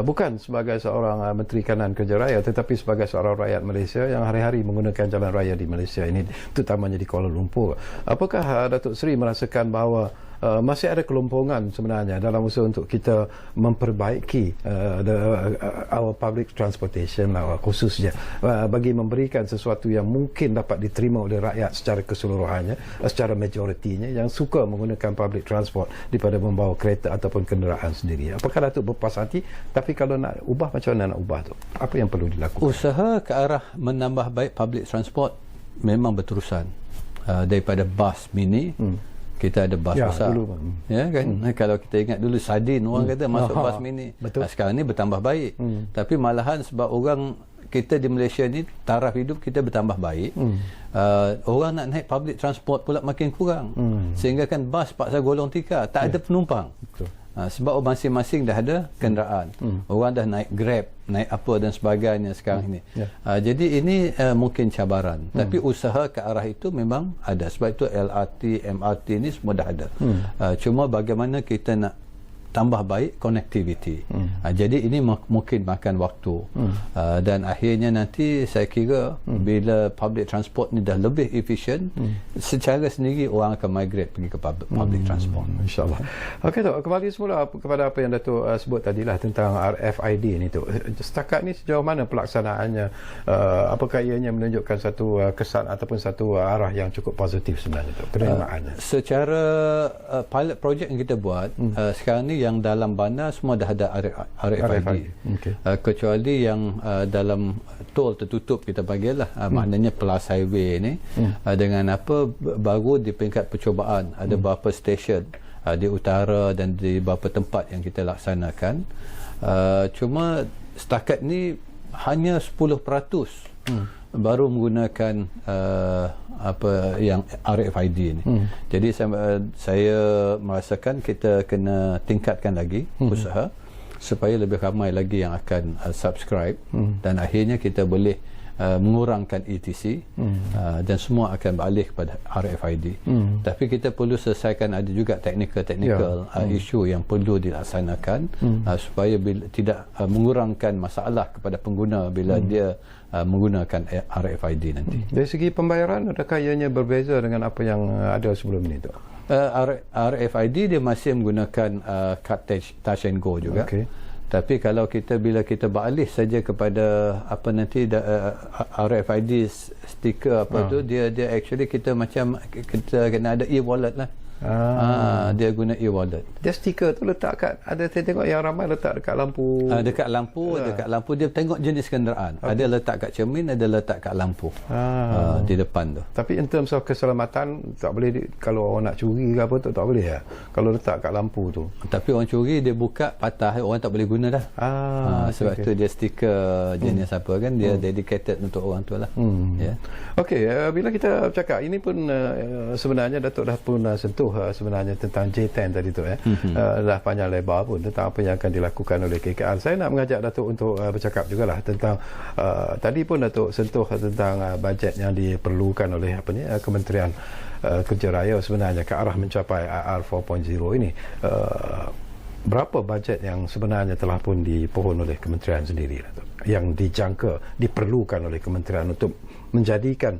bukan sebagai seorang Menteri Kanan Kerja Raya, tetapi sebagai seorang rakyat Malaysia yang hari-hari menggunakan jalan raya di Malaysia ini, terutamanya di Kuala Lumpur. Apakah Datuk Seri merasakan bahawa masih ada kelompongan sebenarnya dalam usaha untuk kita memperbaiki our public transportation khususnya bagi memberikan sesuatu yang mungkin dapat diterima oleh rakyat secara keseluruhannya, secara majoritinya yang suka menggunakan public transport daripada membawa kereta ataupun kenderaan sendiri. Apakah Datuk berpuas hati? Tapi kalau nak ubah, macam mana nak ubah tu? Apa yang perlu dilakukan? Usaha ke arah menambah baik public transport memang berterusan. Daripada bas mini, kita ada bas besar. Dulu, ya kan? Kalau kita ingat dulu sardin orang kata masuk bas mini. Sekarang ni bertambah baik. Tapi malahan sebab orang kita di Malaysia ni taraf hidup kita bertambah baik. Orang nak naik public transport pula makin kurang. Sehingga kan bas paksa golong tikar, tak ada penumpang. Betul. Sebab masing-masing dah ada kenderaan. Orang dah naik Grab, naik apa dan sebagainya sekarang ini. Jadi ini mungkin cabaran. Tapi usaha ke arah itu memang ada. Sebab itu LRT, MRT ni semua dah ada. Cuma bagaimana kita nak tambah baik connectivity. Jadi ini mungkin makan waktu. Dan akhirnya nanti saya kira bila public transport ni dah lebih efisien, secara sendiri orang akan migrate pergi ke public transport. InsyaAllah. Okey Tok, kembali semula kepada apa yang Datuk sebut tadilah tentang RFID ni Tok. Setakat ni sejauh mana pelaksanaannya? Apakah ianya menunjukkan satu kesan ataupun satu arah yang cukup positif sebenarnya Tok, penerimaannya? Secara pilot project yang kita buat, sekarang ni yang dalam bandar semua dah ada RFID. Kecuali yang dalam tol tertutup kita bagilah, maknanya plus highway ni dengan apa baru di peringkat percubaan ada beberapa stesen di utara dan di beberapa tempat yang kita laksanakan. Cuma setakat ni hanya 10% baru menggunakan apa yang RFID ni. Jadi saya merasakan kita kena tingkatkan lagi usaha supaya lebih ramai lagi yang akan subscribe dan akhirnya kita boleh mengurangkan ETC dan semua akan beralih kepada RFID. Tapi kita perlu selesaikan ada juga technical isu yang perlu dilaksanakan supaya tidak mengurangkan masalah kepada pengguna bila dia menggunakan RFID nanti. Dari segi pembayaran, adakah ianya berbeza dengan apa yang ada sebelum ini tu? RFID dia masih menggunakan card touch and go juga. Tapi kalau bila kita beralih saja kepada apa nanti RFID stiker apa tu, dia actually kita kena ada e-wallet lah. Dia guna e-wallet. Dia stiker tu letak kat, ada saya tengok yang ramai letak dekat lampu. Dekat lampu dia tengok jenis kenderaan. Ada letak kat cermin, ada letak kat lampu. Di depan tu. Tapi in terms of keselamatan tak boleh kalau orang nak curi ke apa tu tak boleh ya. Kalau letak kat lampu tu. Tapi orang curi dia buka patah, orang tak boleh guna dah. Sebab tu dia stiker jenis apa kan, dia dedicated untuk orang tu lah. Okey, bila kita bercakap ini pun sebenarnya Datuk dah pun sentuh sebenarnya tentang J10 tadi tu dah panjang lebar pun tentang apa yang akan dilakukan oleh KKR. Saya nak mengajak Datuk untuk bercakap jugalah tentang tadi pun Datuk sentuh tentang bajet yang diperlukan oleh Kementerian Kerja Raya sebenarnya ke arah mencapai IR 4.0 ini. Berapa bajet yang sebenarnya telah pun dipohon oleh kementerian sendiri Datuk, yang dijangka diperlukan oleh kementerian untuk menjadikan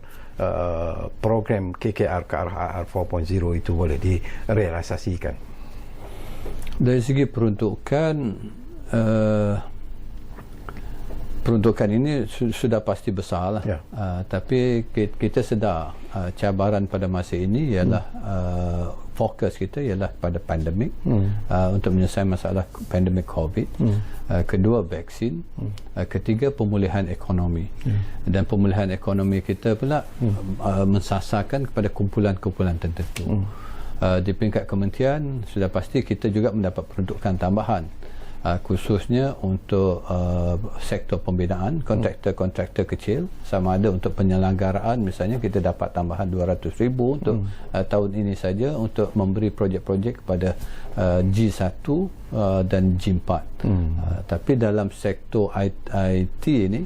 program KKR ke arah 4.0 itu boleh direalisasikan? Dari segi peruntukan ini sudah pasti besar lah. Tapi kita sedar cabaran pada masa ini ialah fokus kita ialah pada pandemik, untuk menyelesaikan masalah pandemik COVID, kedua vaksin, ketiga pemulihan ekonomi. Dan pemulihan ekonomi kita pula mensasarkan kepada kumpulan-kumpulan tertentu. Di peringkat kementerian sudah pasti kita juga mendapat peruntukan tambahan, khususnya untuk sektor pembinaan, kontraktor kecil, sama ada untuk penyelenggaraan misalnya kita dapat tambahan 200,000 untuk tahun ini saja untuk memberi projek-projek kepada G1 dan G4. Tapi dalam sektor IT ini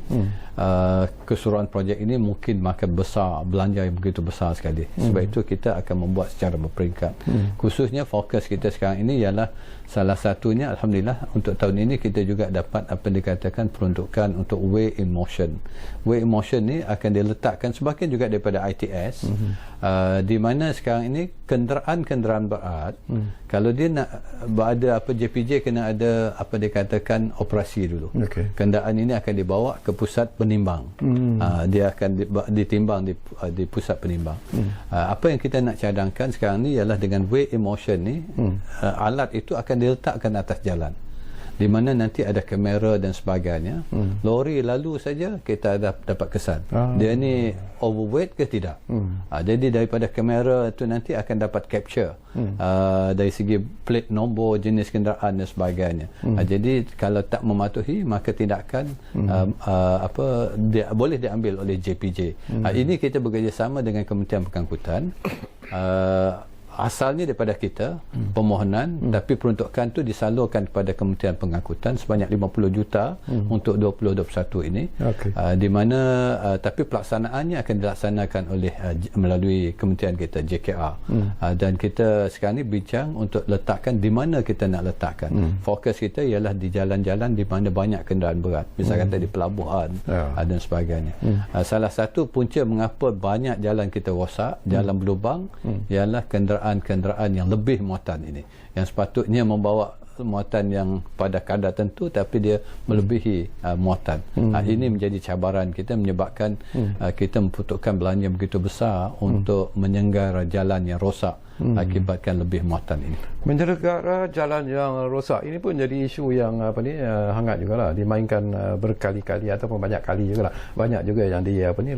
keseluruhan projek ini mungkin makan besar, belanja yang begitu besar sekali. Sebab itu kita akan membuat secara berperingkat. Khususnya fokus kita sekarang ini ialah salah satunya alhamdulillah untuk tahun ini kita juga dapat apa dikatakan peruntukan untuk Way in Motion. Way in Motion ni akan diletakkan sebahagian juga daripada ITS, di mana sekarang ini kenderaan-kenderaan berat, kalau dia nak ada apa JPJ, kena ada apa dikatakan operasi dulu. Kenderaan ini akan dibawa ke pusat penimbang. Dia akan ditimbang di pusat penimbang. Apa yang kita nak cadangkan sekarang ni ialah dengan weigh emotion ni, alat itu akan diletakkan atas jalan, di mana nanti ada kamera dan sebagainya. Lori lalu saja kita dapat kesan dia ni overweight ke tidak. Jadi daripada kamera itu nanti akan dapat capture dari segi plate nombor, jenis kenderaan dan sebagainya. Jadi kalau tak mematuhi, maka tindakan boleh diambil oleh JPJ. Ini kita bekerjasama dengan Kementerian Pengangkutan. Asalnya daripada kita permohonan, tapi peruntukan tu disalurkan kepada Kementerian Pengangkutan sebanyak 50 juta untuk 2021 ini. Di mana tapi pelaksanaannya akan dilaksanakan oleh melalui kementerian kita JKR. Dan kita sekarang ni bincang untuk letakkan di mana kita nak letakkan. Fokus kita ialah di jalan-jalan di mana banyak kenderaan berat, misalnya kata di pelabuhan dan sebagainya. Salah satu punca mengapa banyak jalan kita rosak, jalan berlubang, ialah kenderaan yang lebih muatan ini, yang sepatutnya membawa muatan yang pada kadar tertentu tapi dia melebihi muatan. Ini menjadi cabaran kita, menyebabkan kita membutuhkan belanja begitu besar untuk menyenggara jalan yang rosak akibatkan lebih muatan ini. Menyenggara jalan yang rosak ini pun jadi isu yang hangat jugalah, dimainkan berkali-kali ataupun banyak kali jugalah. Banyak juga yang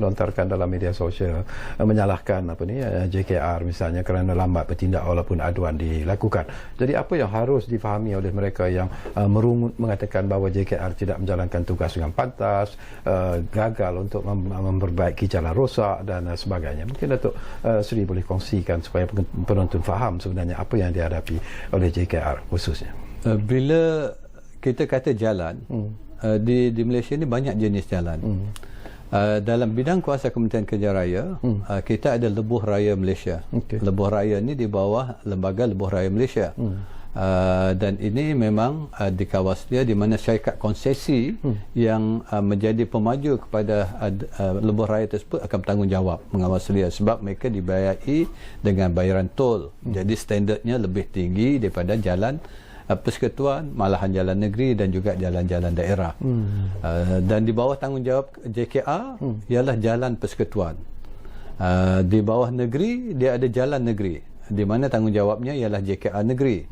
lontarkan dalam media sosial menyalahkan JKR misalnya kerana lambat bertindak walaupun aduan dilakukan. Jadi apa yang harus difahami oleh mereka yang merungut mengatakan bahawa JKR tidak menjalankan tugas dengan pantas, gagal untuk memperbaiki jalan rosak dan sebagainya. Mungkin Datuk Seri boleh kongsikan supaya penonton faham sebenarnya apa yang dihadapi oleh JKR khususnya. Bila kita kata jalan, di Malaysia ni banyak jenis jalan. Dalam bidang kuasa Kementerian Kerja Raya, kita ada Lebuh Raya Malaysia. Lebuh Raya ni di bawah Lembaga Lebuh Raya Malaysia. Dan ini memang di kawasan dia di mana syarikat konsesi yang menjadi pemaju kepada lebuh raya tersebut akan bertanggungjawab mengawasi dia, sebab mereka dibayari dengan bayaran tol. Jadi standardnya lebih tinggi daripada jalan persekutuan, malahan jalan negeri dan juga jalan-jalan daerah. Dan di bawah tanggungjawab JKR ialah jalan persekutuan. Di bawah negeri dia ada jalan negeri, di mana tanggungjawabnya ialah JKR negeri.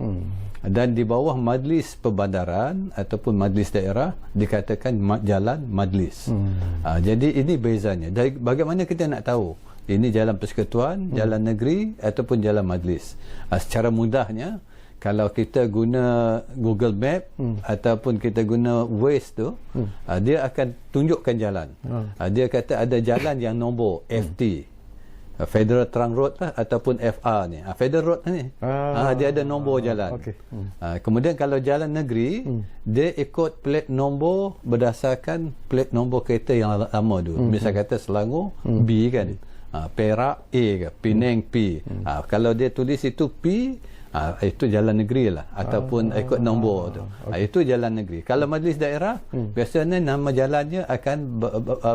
Dan di bawah majlis perbandaran ataupun majlis daerah dikatakan jalan majlis. Jadi ini bezanya. Dari bagaimana kita nak tahu ini jalan persekutuan, jalan negeri ataupun jalan majlis? Secara mudahnya, kalau kita guna Google Map ataupun kita guna Waze tu, dia akan tunjukkan jalan. Dia kata ada jalan yang nombor FT, Federal Trunk Road lah, ataupun FR ni. Federal Road ni. Dia ada nombor jalan. Kemudian kalau jalan negeri, dia ikut plate nombor berdasarkan plate nombor kereta yang lama dulu. Misal kata Selangor B kan. Perak A ke, Penang P. Kalau dia tulis itu P, itu jalan negeri lah, ataupun ikut nombor tu. Itu jalan negeri. Kalau majlis daerah, biasanya nama jalannya akan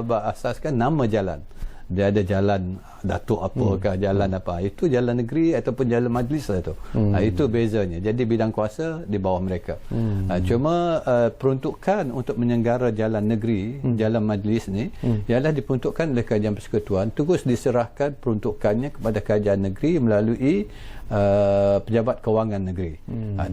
berasaskan nama jalan. Dia ada jalan Datuk apakah, jalan apa, itu jalan negeri ataupun jalan majlis lah tu. Itu bezanya. Jadi bidang kuasa di bawah mereka. Cuma peruntukan untuk menyenggara jalan negeri, jalan majlis ni ialah diperuntukkan oleh Kerajaan Persekutuan, terus diserahkan peruntukannya kepada Kerajaan Negeri melalui Pejabat Kewangan Negeri.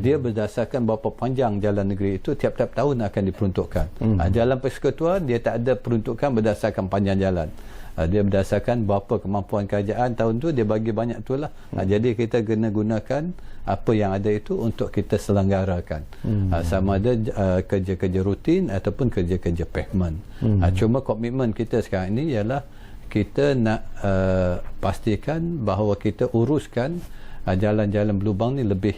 Dia berdasarkan berapa panjang jalan negeri itu, tiap-tiap tahun akan diperuntukkan. Jalan Persekutuan dia tak ada peruntukan berdasarkan panjang jalan. Dia berdasarkan berapa kemampuan kerajaan tahun tu, dia bagi banyak tu lah. Jadi kita kena gunakan apa yang ada itu untuk kita selenggarakan. Sama ada kerja-kerja rutin ataupun kerja-kerja pavement. Cuma komitmen kita sekarang ini ialah kita nak pastikan bahawa kita uruskan jalan-jalan berlubang ni lebih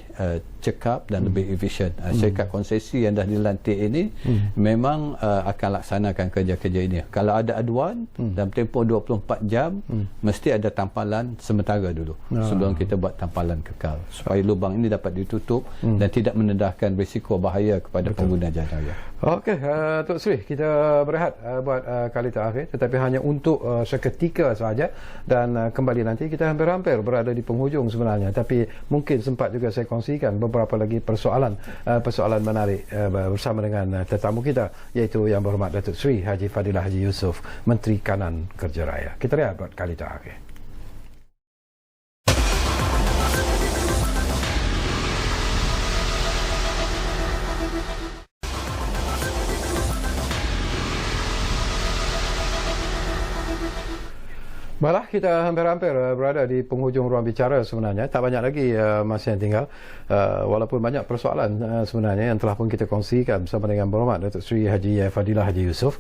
cekap dan lebih efisien. Syarikat konsesi yang dah dilantik ini memang akan laksanakan kerja-kerja ini. Kalau ada aduan dalam tempoh 24 jam mesti ada tampalan sementara dulu sebelum kita buat tampalan kekal supaya lubang ini dapat ditutup dan tidak mendedahkan risiko bahaya kepada pengguna jalan raya. Okey, Tok Sri, kita berehat buat kali terakhir, tetapi hanya untuk seketika sahaja, dan kembali nanti kita hampir-hampir berada di penghujung sebenarnya, tapi mungkin sempat juga saya kongsikan beberapa lagi persoalan menarik bersama dengan tetamu kita, iaitu Yang Berhormat Datuk Seri Haji Fadilah Haji Yusof, Menteri Kanan Kerja Raya. Kita rehat buat kali terakhir. Malah kita hampir-hampir berada di penghujung ruang bicara sebenarnya. Tak banyak lagi masa yang tinggal. Walaupun banyak persoalan sebenarnya yang telah pun kita kongsikan bersama dengan Berhormat Datuk Seri Haji Fadilah Haji Yusof.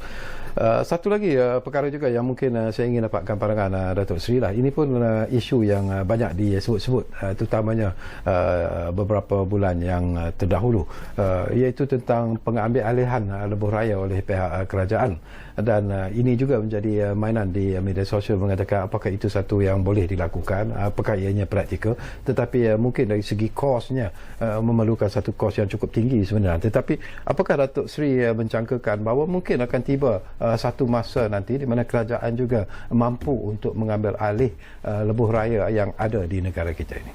Satu lagi perkara juga yang mungkin saya ingin dapatkan pandangan Datuk Seri lah. Ini pun isu yang banyak disebut-sebut, terutamanya beberapa bulan yang terdahulu, iaitu tentang pengambil alihan lebuh raya oleh pihak kerajaan. Dan ini juga menjadi mainan di media sosial mengatakan apakah itu satu yang boleh dilakukan, apakah ianya praktikal, tetapi mungkin dari segi kosnya memerlukan satu kos yang cukup tinggi sebenarnya. Tetapi apakah Datuk Seri mencangkakan bahawa mungkin akan tiba satu masa nanti di mana kerajaan juga mampu untuk mengambil alih lebuh raya yang ada di negara kita ini?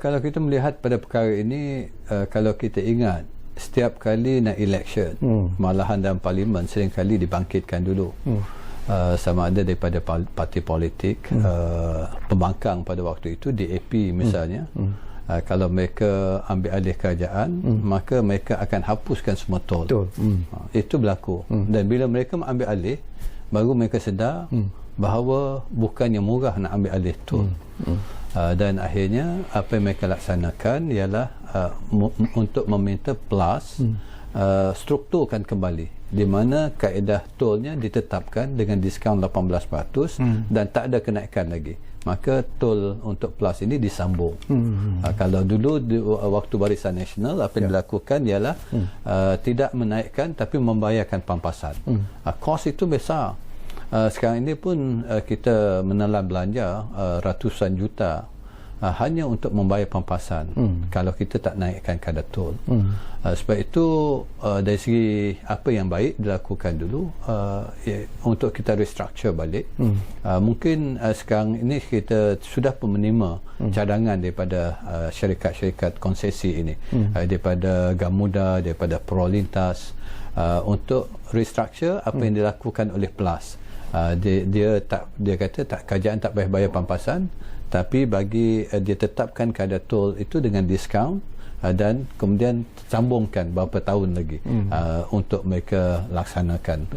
Kalau kita melihat pada perkara ini, kalau kita ingat setiap kali nak election, malahan dalam parlimen seringkali dibangkitkan dulu sama ada daripada parti politik, pembangkang pada waktu itu DAP misalnya. Kalau mereka ambil alih kerajaan, maka mereka akan hapuskan semua tol. Itu berlaku. Dan bila mereka ambil alih, baru mereka sedar bahawa bukannya murah nak ambil alih tol. Dan akhirnya apa yang mereka laksanakan ialah untuk meminta plus strukturkan kembali, di mana kaedah tolnya ditetapkan dengan diskaun 18% dan tak ada kenaikan lagi. Maka tol untuk plus ini disambung. Kalau dulu waktu Barisan Nasional apa yang dilakukan ialah tidak menaikkan tapi membayarkan pampasan. Kos itu besar. Sekarang ini pun kita menelan belanja ratusan juta hanya untuk membayar pampasan kalau kita tak naikkan kadar tol. Sebab itu dari segi apa yang baik dilakukan dulu untuk kita restructure balik. Mungkin sekarang ini kita sudah pun menerima cadangan daripada syarikat-syarikat konsesi ini, daripada Gamuda, daripada Prolintas, untuk restructure apa yang dilakukan oleh PLUS. Dia kata kerajaan tak payah bayar pampasan, tapi bagi dia tetapkan kadar tol itu dengan diskaun dan kemudian sambungkan beberapa tahun lagi untuk mereka laksanakan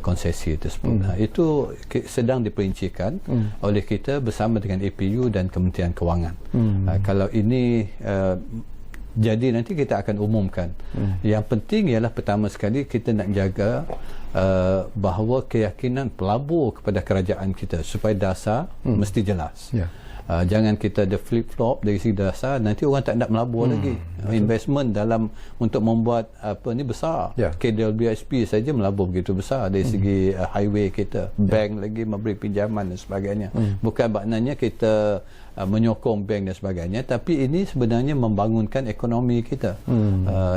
konsesi tersebut. Itu sedang diperincikan oleh kita bersama dengan APU dan Kementerian Kewangan. Kalau ini jadi nanti kita akan umumkan. Yang penting ialah pertama sekali kita nak jaga bahawa keyakinan pelabur kepada kerajaan kita supaya dasar mesti jelas. Jangan kita ada flip-flop dari segi dasar, nanti orang tak nak melabur lagi. Investment dalam untuk membuat apa ni besar. KWSP saja melabur begitu besar dari segi highway kita. Bank lagi memberi pinjaman dan sebagainya. Bukan maknanya kita menyokong bank dan sebagainya, tapi ini sebenarnya membangunkan ekonomi kita,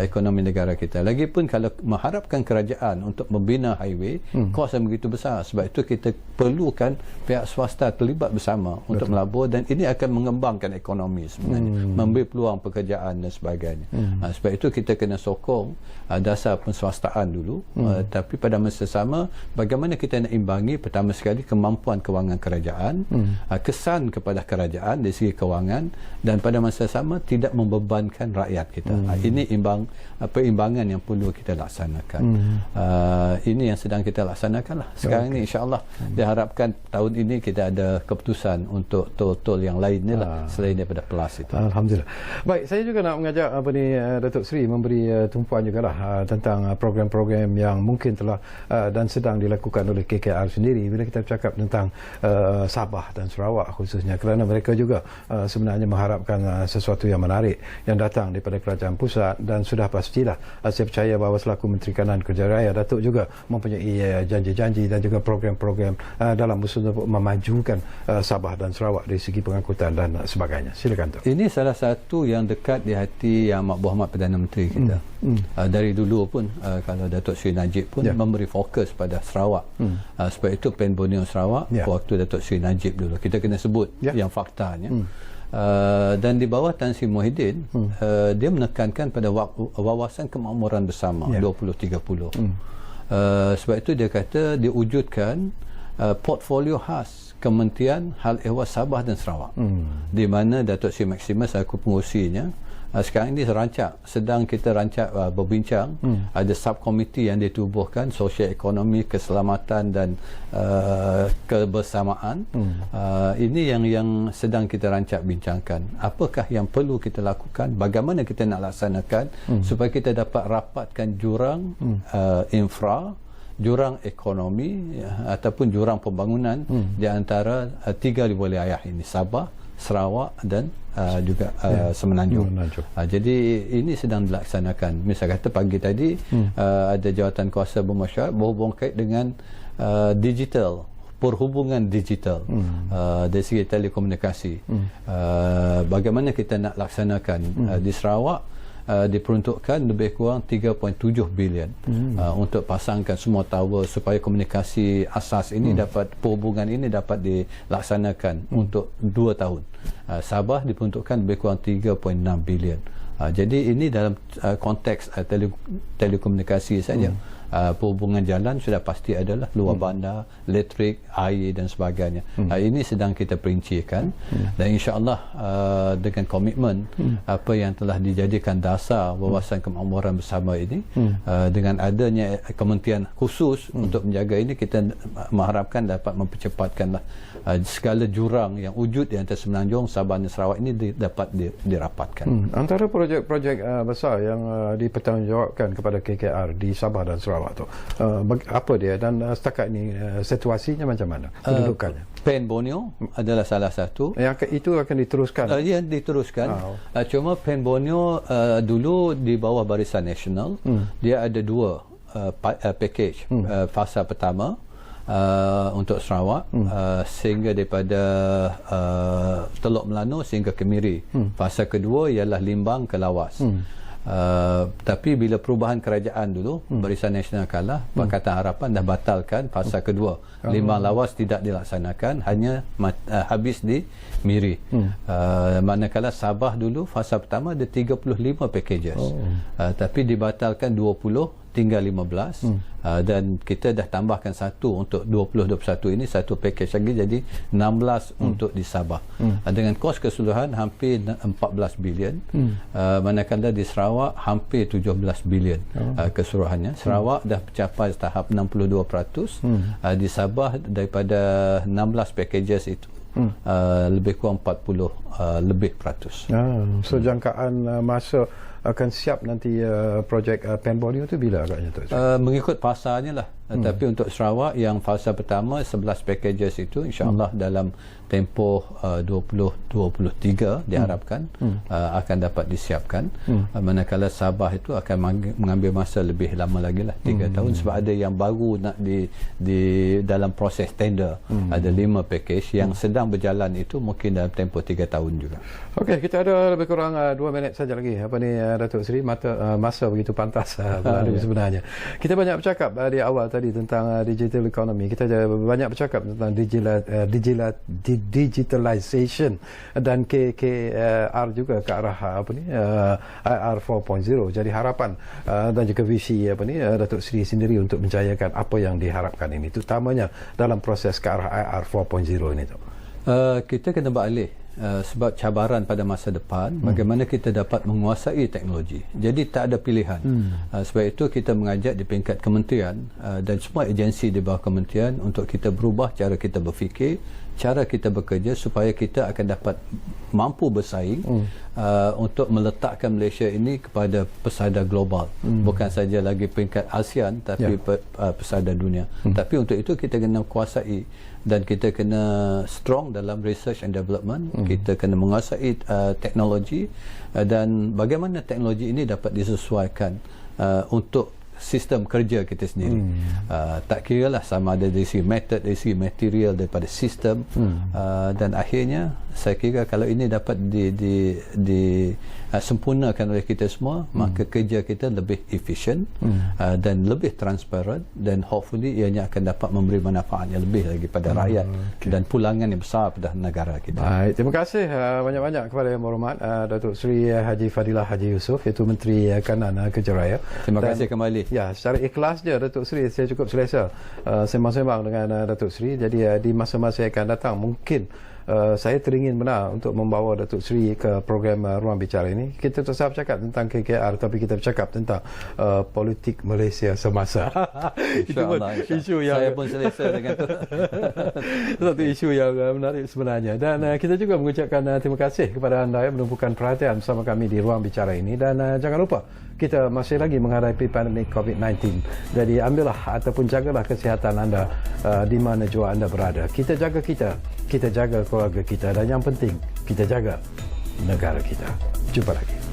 ekonomi negara kita. Lagipun kalau mengharapkan kerajaan untuk membina highway, kos yang begitu besar. Sebab itu kita perlukan pihak swasta terlibat bersama untuk melabur, dan ini akan mengembangkan ekonomi sebenarnya, memberi peluang pekerjaan dan sebagainya. Sebab itu kita kena sokong dasar penswastaan dulu, tapi pada masa sama bagaimana kita nak imbangi pertama sekali kemampuan kewangan kerajaan, kesan kepada kerajaan dari segi kewangan, dan pada masa sama tidak membebankan rakyat kita. Ini imbangan yang perlu kita laksanakan. Ini yang sedang kita laksanakan lah sekarang ni. InsyaAllah diharapkan tahun ini kita ada keputusan untuk tol-tol yang lain ni lah selain daripada PLUS itu. Alhamdulillah. Baik, saya juga nak mengajak Datuk Seri memberi tumpuan jugalah tentang program-program yang mungkin telah dan sedang dilakukan oleh KKR sendiri bila kita bercakap tentang Sabah dan Sarawak khususnya, kerana mereka kita juga sebenarnya mengharapkan sesuatu yang menarik yang datang daripada kerajaan pusat, dan sudah pastilah saya percaya bahawa selaku Menteri Kanan Kerja Raya, Datuk juga mempunyai janji-janji dan juga program-program dalam usaha untuk memajukan Sabah dan Sarawak dari segi pengangkutan dan sebagainya. Silakan Tok. Ini salah satu yang dekat di hati Yang Amat Berhormat Perdana Menteri kita. Dari dulu pun kalau Datuk Seri Najib pun memberi fokus pada Sarawak. Sebab itu Pen Borneo Sarawak waktu Datuk Seri Najib dulu kita kena sebut yang faktanya. Dan di bawah Tan Sri Muhyiddin dia menekankan pada wawasan kemakmuran bersama 2030. Sebab itu dia kata dia wujudkan portfolio khas Kementerian Hal Ehwal Sabah dan Sarawak, di mana Datuk Seri Maximus selaku pengurusinya sekarang ini sedang kita rancak berbincang. Ada subkomiti yang ditubuhkan, sosial ekonomi, keselamatan dan kebersamaan. Ini yang sedang kita rancak bincangkan. Apakah yang perlu kita lakukan, bagaimana kita nak laksanakan supaya kita dapat rapatkan jurang infra, jurang ekonomi ataupun jurang pembangunan di antara tiga wilayah ini, Sabah, Sarawak dan juga Semenanjung. Jadi ini sedang dilaksanakan. Misal kata pagi tadi ada jawatan kuasa bermasyarakat berhubung kait dengan digital, perhubungan digital dari segi telekomunikasi. Bagaimana kita nak laksanakan di Sarawak? Diperuntukkan lebih kurang 3.7 bilion untuk pasangkan semua tower supaya komunikasi asas ini dapat, perhubungan ini dapat dilaksanakan untuk 2 tahun. Sabah diperuntukkan lebih kurang 3.6 bilion. Jadi ini dalam konteks telekomunikasi saja. Perhubungan jalan sudah pasti adalah luar bandar, elektrik, air dan sebagainya. Ini sedang kita perincikan dan insya-Allah dengan komitmen apa yang telah dijadikan dasar wawasan kemakmuran bersama ini, dengan adanya kementerian khusus untuk menjaga ini, kita mengharapkan dapat mempercepatkanlah segala jurang yang wujud di antara Semenanjung, Sabah dan Sarawak ini dapat dirapatkan. Antara projek-projek besar yang dipertanggungjawabkan kepada KKR di Sabah dan Sarawak tu, apa dia dan setakat ini situasinya macam mana, kedudukannya? Pen Borneo adalah salah satu. Yang itu akan diteruskan? Ya, diteruskan. Cuma Pen Borneo dulu di bawah Barisan Nasional, dia ada dua package. Fasa pertama untuk Sarawak sehingga daripada Teluk Melano sehingga ke Miri. Fasa kedua ialah Limbang ke Lawas. Tapi bila perubahan kerajaan dulu, Barisan Nasional kalah, Pakatan Harapan dah batalkan fasa kedua. Limbang Lawas tidak dilaksanakan, hanya habis di Miri. Manakala Sabah dulu fasa pertama ada 35 packages, tapi dibatalkan 20 tinggal 15, dan kita dah tambahkan satu untuk 2021 ini, satu package lagi, jadi 16 untuk di Sabah, dengan kos keseluruhan hampir 14 bilion. Manakala di Sarawak hampir 17 bilion keseluruhannya. Sarawak dah mencapai tahap 62%, di Sabah daripada 16 packages itu lebih kurang 40 lebih peratus. So jangkaan masa akan siap nanti projek Pen Borneo tu bila agaknya tu? Mengikut fasanya lah. Tapi untuk Sarawak yang fasa pertama 11 packages itu insya-Allah dalam tempoh 2023 diharapkan akan dapat disiapkan. Manakala Sabah itu akan mengambil masa lebih lama lagi lah, 3 tahun, sebab ada yang baru nak di dalam proses tender. Ada 5 package yang sedang berjalan, itu mungkin dalam tempoh 3 tahun juga. Okey, kita ada lebih kurang 2 minit saja lagi. Apa ni Datuk Seri, masa begitu pantas berlalu sebenarnya. Kita banyak bercakap di awal tadi tentang digital economy. Kita banyak bercakap tentang digitalization dan KKR juga ke arah apa ni IR 4.0. Jadi harapan dan juga visi apa ni Datuk Seri sendiri untuk menjayakan apa yang diharapkan ini, terutamanya dalam proses ke arah IR 4.0 ini tu. Kita kena balik sebab cabaran pada masa depan bagaimana kita dapat menguasai teknologi. Jadi tak ada pilihan. Sebab itu kita mengajak di peringkat kementerian dan semua agensi di bawah kementerian untuk kita berubah cara kita berfikir cara kita bekerja supaya kita akan dapat mampu bersaing untuk meletakkan Malaysia ini kepada pesada global, bukan saja lagi peringkat ASEAN tapi pesada dunia. Tapi untuk itu kita kena kuasai dan kita kena strong dalam research and development, kita kena menguasai teknologi dan bagaimana teknologi ini dapat disesuaikan untuk sistem kerja kita sendiri. Tak kira lah sama ada dari segi method, dari segi material, daripada sistem, dan akhirnya saya kira kalau ini dapat sempurnakan oleh kita semua, maka kerja kita lebih efisien dan lebih transparent, dan hopefully ianya akan dapat memberi manfaat yang lebih lagi pada rakyat dan pulangan yang besar pada negara kita. Baik, terima kasih banyak-banyak kepada Yang Berhormat Datuk Seri Haji Fadilah Haji Yusof, iaitu Menteri Kanan Kerja Raya. Terima kasih kembali. Ya, secara ikhlas je Datuk Seri, saya cukup selesa sembang-sembang dengan Datuk Seri. Jadi di masa-masa yang akan datang mungkin saya teringin benar untuk membawa Datuk Seri ke program Ruang Bicara ini. Kita tak usah bercakap tentang KKR, tapi kita bercakap tentang politik Malaysia semasa. Itu pun isu yang saya pun selesa dengan itu. satu isu yang menarik sebenarnya. Dan kita juga mengucapkan terima kasih kepada anda yang menumpukan perhatian bersama kami di Ruang Bicara ini. Dan jangan lupa, kita masih lagi menghadapi pandemik COVID-19. Jadi ambillah ataupun jagalah kesihatan anda di mana jua anda berada. Kita jaga kita jaga keluarga kita, dan yang penting kita jaga negara kita. Jumpa lagi.